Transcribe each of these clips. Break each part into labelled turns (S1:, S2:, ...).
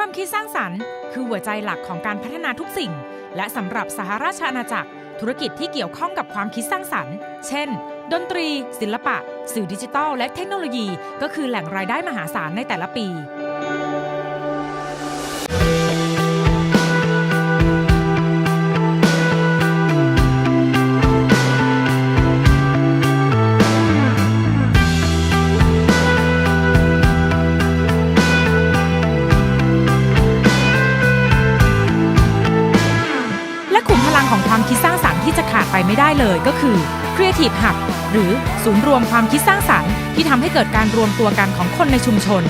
S1: ความคิดสร้างสรรค์คือหัวใจหลักของการพัฒนาทุกสิ่งและสำหรับสหราชอาณาจักรธุรกิจที่เกี่ยวข้องกับความคิดสร้างสรรค์เช่นดนตรีศิลปะสื่อดิจิทัลและเทคโนโลยีก็คือแหล่งรายได้มหาศาลในแต่ละปีของความคิดสร้างสรรค์ที่จะขาดไปไม่ได้เลยก็คือ Creative Hub หรือศูนย์รวมความคิดสร้างสรรค์ที่ทำให้เกิดการรวมตัวกันของคนในชุมชน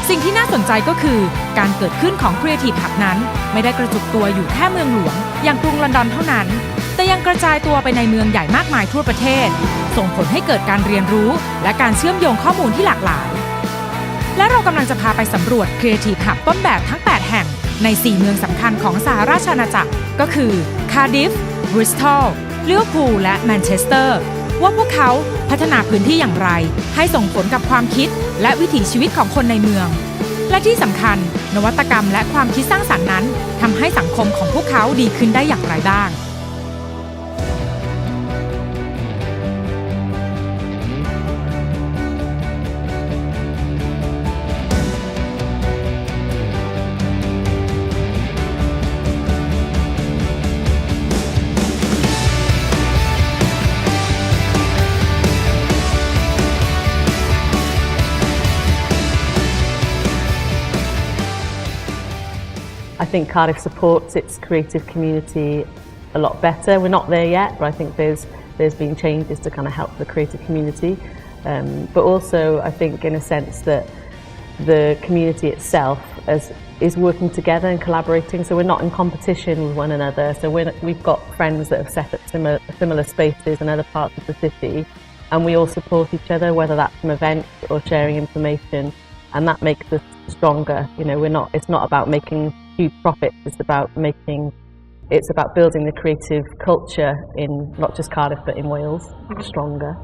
S1: สิ่งที่น่าสนใจก็คือการเกิดขึ้นของ Creative Hub นั้นไม่ได้กระจุกตัวอยู่แค่เมืองหลวงอย่างกรุงลอนดอนเท่านั้นแต่ยังกระจายตัวไปในเมืองใหญ่มากมายทั่วประเทศส่งผลให้เกิดการเรียนรู้และการเชื่อมโยงข้อมูลที่หลากหลายและเรากำลังจะพาไปสำรวจ Creative Hub ต้นแบบทั้ง 8 แห่งใน 4 เมืองสำคัญของสหราชอาณาจักรก็คือ Cardiff, Bristol, Liverpool และ Manchester ว่าพวกเขาพัฒนาพื้นที่อย่างไรให้ส่งผลกับความคิดและวิถีชีวิตของคนในเมืองและที่สำคัญนวัตกรรมและความคิดสร้างสรรค์นั้นทำให้สังคมของพวกเขาดีขึ้นได้อย่างไรบ้าง
S2: I think Cardiff supports its creative community a lot better. We're not there yet, but I think there's been changes to kind of help the creative community. But also I think in a sense that the community itself is working together and collaborating, so we're not in competition with one another. So we've got friends that have set up similar spaces in other parts of the city, and we all support each other, whether that's from events or sharing information, and that makes us stronger. You know, it's not about making huge profits, it's about building the creative culture in not just Cardiff but in Wales stronger.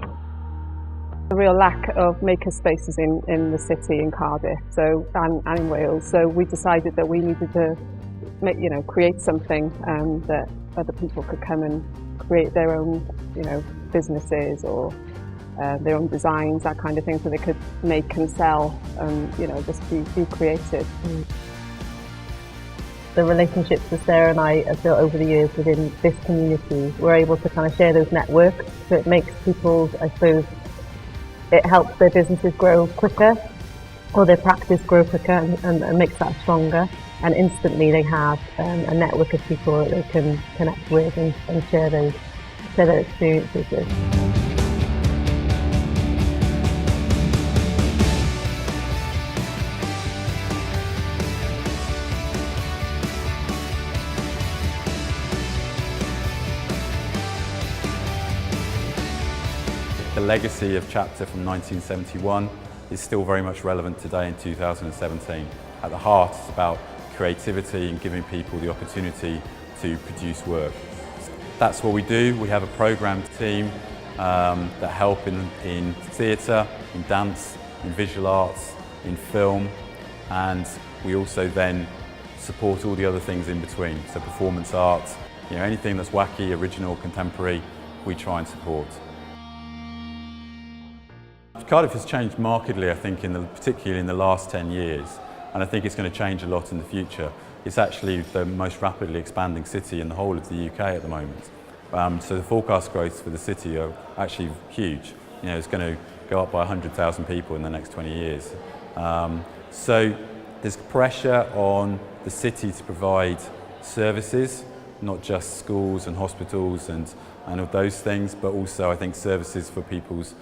S3: A real lack of maker spaces in the city in Cardiff and in Wales, so we decided that we needed to create something that other people could come and create their own businesses or their own designs, that kind of thing, so they could make and sell and just be creative.
S2: The relationships that Sarah and I have built over the years within this community, we're able to kind of share those networks, so it makes people's, I suppose, it helps their businesses grow quicker or their practice grow quicker and makes that stronger, and instantly they have a network of people that they can connect with and share their experiences with.
S4: The legacy of Chapter from 1971 is still very much relevant today in 2017. At the heart, it's about creativity and giving people the opportunity to produce work. That's what we do. We have a programmed team that help in theatre, in dance, in visual arts, in film, and we also then support all the other things in between. So performance arts, anything that's wacky, original, contemporary, we try and support. Cardiff has changed markedly, I think, particularly in the last 10 years, and I think it's going to change a lot in the future. It's actually the most rapidly expanding city in the whole of the UK at the moment. So the forecast growth for the city are actually huge. It's going to go up by 100,000 people in the next 20 years. So there's pressure on the city to provide services, not just schools and hospitals and all those things, but also I think services for people's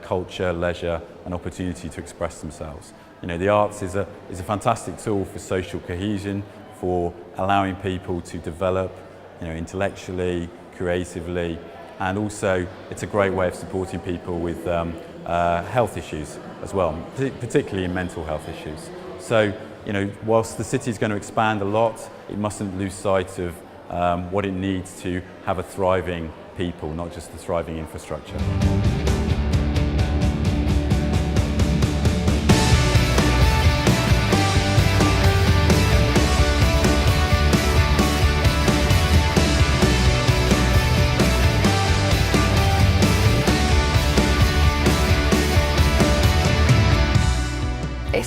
S4: culture, leisure and opportunity to express themselves. The arts is a fantastic tool for social cohesion, for allowing people to develop intellectually, creatively, and also it's a great way of supporting people with health issues as well, particularly in mental health issues. So whilst the city is going to expand a lot, it mustn't lose sight of what it needs to have a thriving people, not just a thriving infrastructure.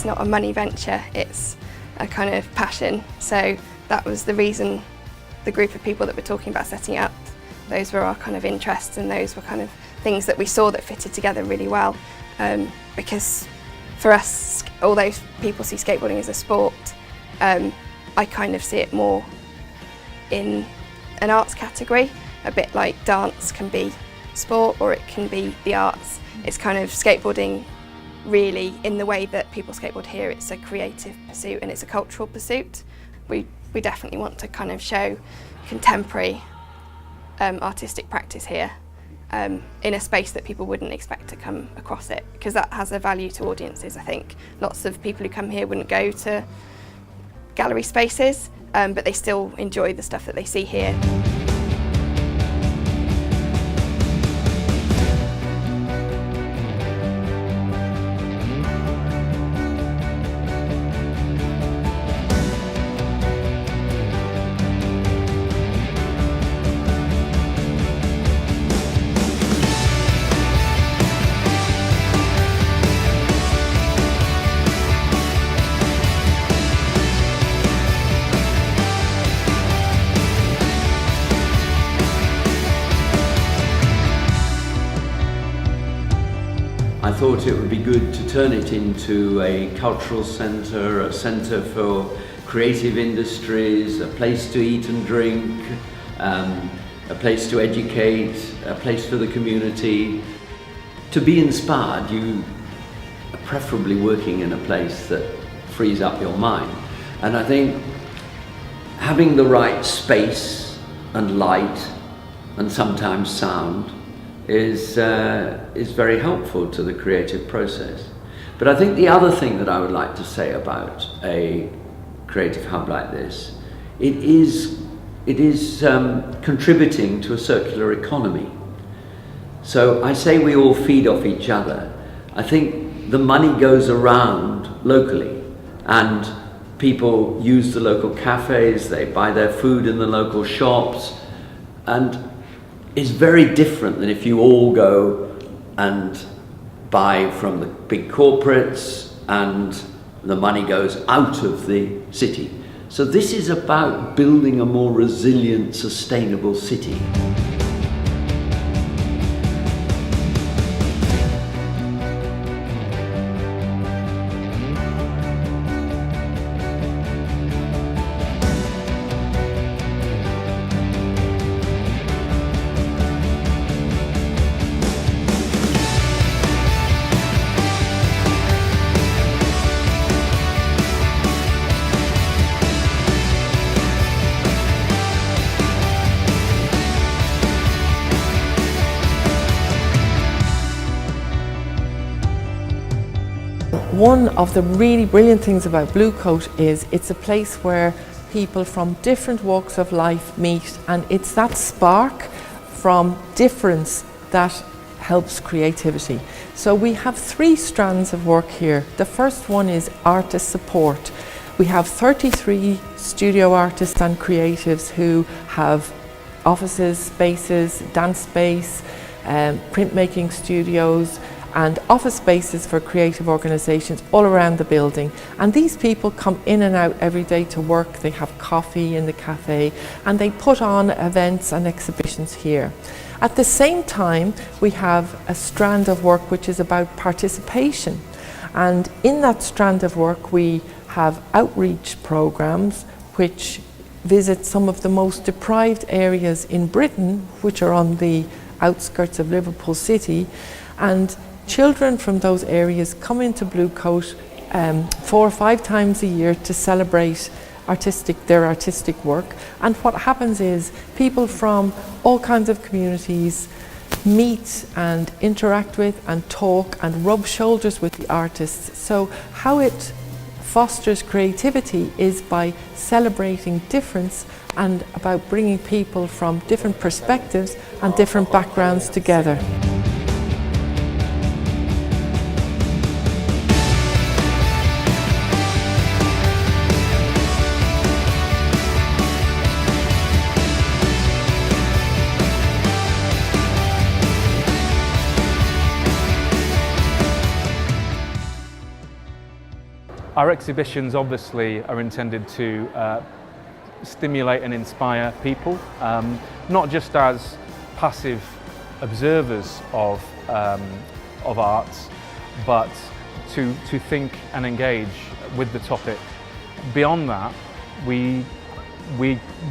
S5: it's not a money venture, it's a kind of passion. So that was the reason the group of people that were talking about setting it up, those were our kind of interests, and those were kind of things that we saw that fitted together really well. Because for us, although people see skateboarding as a sport, I kind of see it more in an arts category, a bit like dance can be sport or it can be the arts. It's kind of skateboarding really, in the way that people skateboard here, it's a creative pursuit and it's a cultural pursuit. We definitely want to kind of show contemporary artistic practice here in a space that people wouldn't expect to come across it, because that has a value to audiences. I think lots of people who come here wouldn't go to gallery spaces, but they still enjoy the stuff that they see here.
S6: I thought it would be good to turn it into a cultural centre, a centre for creative industries, a place to eat and drink, a place to educate, a place for the community. To be inspired, you are preferably working in a place that frees up your mind. And I think having the right space and light and sometimes sound is very helpful to the creative process. But I think the other thing that I would like to say about a creative hub like this, it is contributing to a circular economy. So I say we all feed off each other. I think the money goes around locally, and people use the local cafes, they buy their food in the local shops, and it's very different than if you all go and buy from the big corporates and the money goes out of the city. So this is about building a more resilient, sustainable city.
S7: One of the really brilliant things about Blue Coat is it's a place where people from different walks of life meet, and it's that spark from difference that helps creativity. So we have 3 strands of work here. The first one is artist support. We have 33 studio artists and creatives who have offices, spaces, dance space, printmaking studios, and office spaces for creative organisations all around the building. And these people come in and out every day to work. They have coffee in the cafe and they put on events and exhibitions here. At the same time, we have a strand of work which is about participation. And in that strand of work, we have outreach programs which visit some of the most deprived areas in Britain, which are on the outskirts of Liverpool City. And children from those areas come into Blue Coat 4 or 5 times a year to celebrate their artistic work. And what happens is people from all kinds of communities meet and interact with and talk and rub shoulders with the artists. So how it fosters creativity is by celebrating difference and about bringing people from different perspectives and different backgrounds together.
S8: Our exhibitions obviously are intended to stimulate and inspire people, not just as passive observers of arts, but to think and engage with the topic. Beyond that, we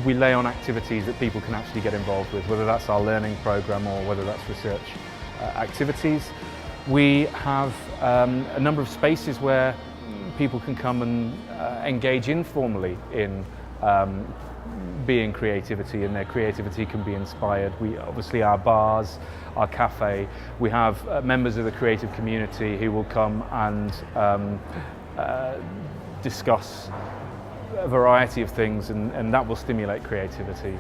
S8: lay on activities that people can actually get involved with, whether that's our learning programme or whether that's research activities. We have a number of spaces where people can come and engage informally in being creativity, and their creativity can be inspired. We obviously, our bars, our cafe, we have members of the creative community who will come and discuss a variety of things, and that will stimulate creativity.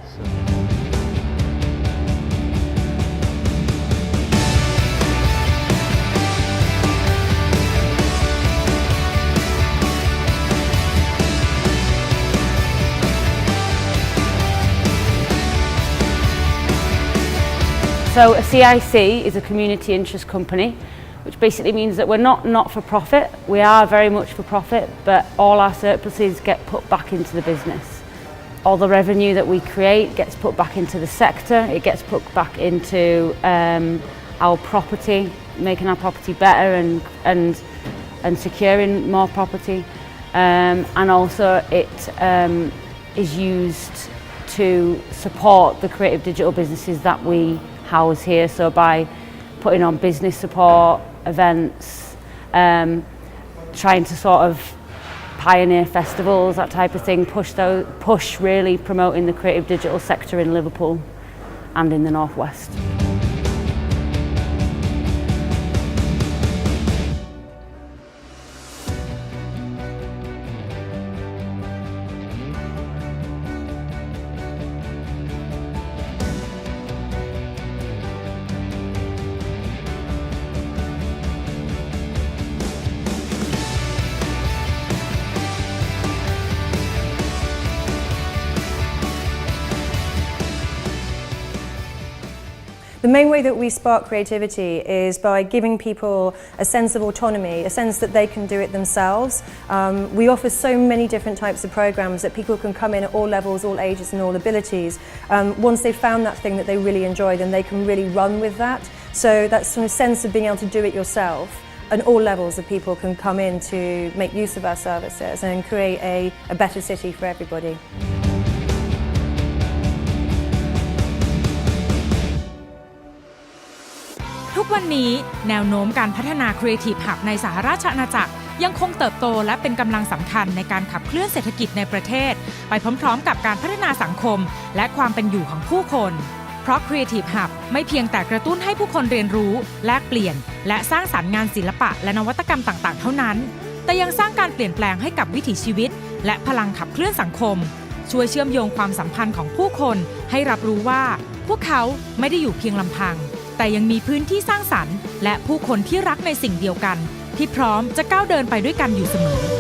S9: So a CIC is a community interest company, which basically means that we're not for profit. We are very much for profit, but all our surpluses get put back into the business. All the revenue that we create gets put back into the sector. It gets put back into our property, making our property better and securing more property. And also it is used to support the creative digital businesses that we house here. So by putting on business support, events, trying to sort of pioneer festivals, that type of thing, push really promoting the creative digital sector in Liverpool and in the North West.
S10: The main way that we spark creativity is by giving people a sense of autonomy, a sense that they can do it themselves. We offer so many different types of programs that people can come in at all levels, all ages and all abilities. Once they've found that thing that they really enjoy, then they can really run with that. So that sort of sense of being able to do it yourself, and all levels of people can come in to make use of our services and create a better city for everybody.
S1: ทุกวันนี้แนวโน้มการพัฒนา Creative Hub ในสหราชอาณาจักรยังคงเติบโตและเป็นกำลังสำคัญในการขับเคลื่อนเศรษฐกิจในประเทศไปพร้อมๆกับการพัฒนาสังคมและความเป็นอยู่ของผู้คนเพราะ Creative Hub ไม่เพียงแต่กระตุ้นให้ผู้คนเรียนรู้แลกเปลี่ยนและสร้างสรรค์งานศิลปะและนวัตกรรมต่างๆเท่านั้นแต่ยังสร้างการเปลี่ยนแปลงให้กับวิถีชีวิตและพลังขับเคลื่อนสังคมช่วยเชื่อมโยงความสัมพันธ์ของผู้คนให้รับรู้ว่าพวกเขาไม่ได้อยู่เพียงลำพังแต่ยังมีพื้นที่สร้างสรรค์และผู้คนที่รักในสิ่งเดียวกันที่พร้อมจะก้าวเดินไปด้วยกันอยู่เสมอ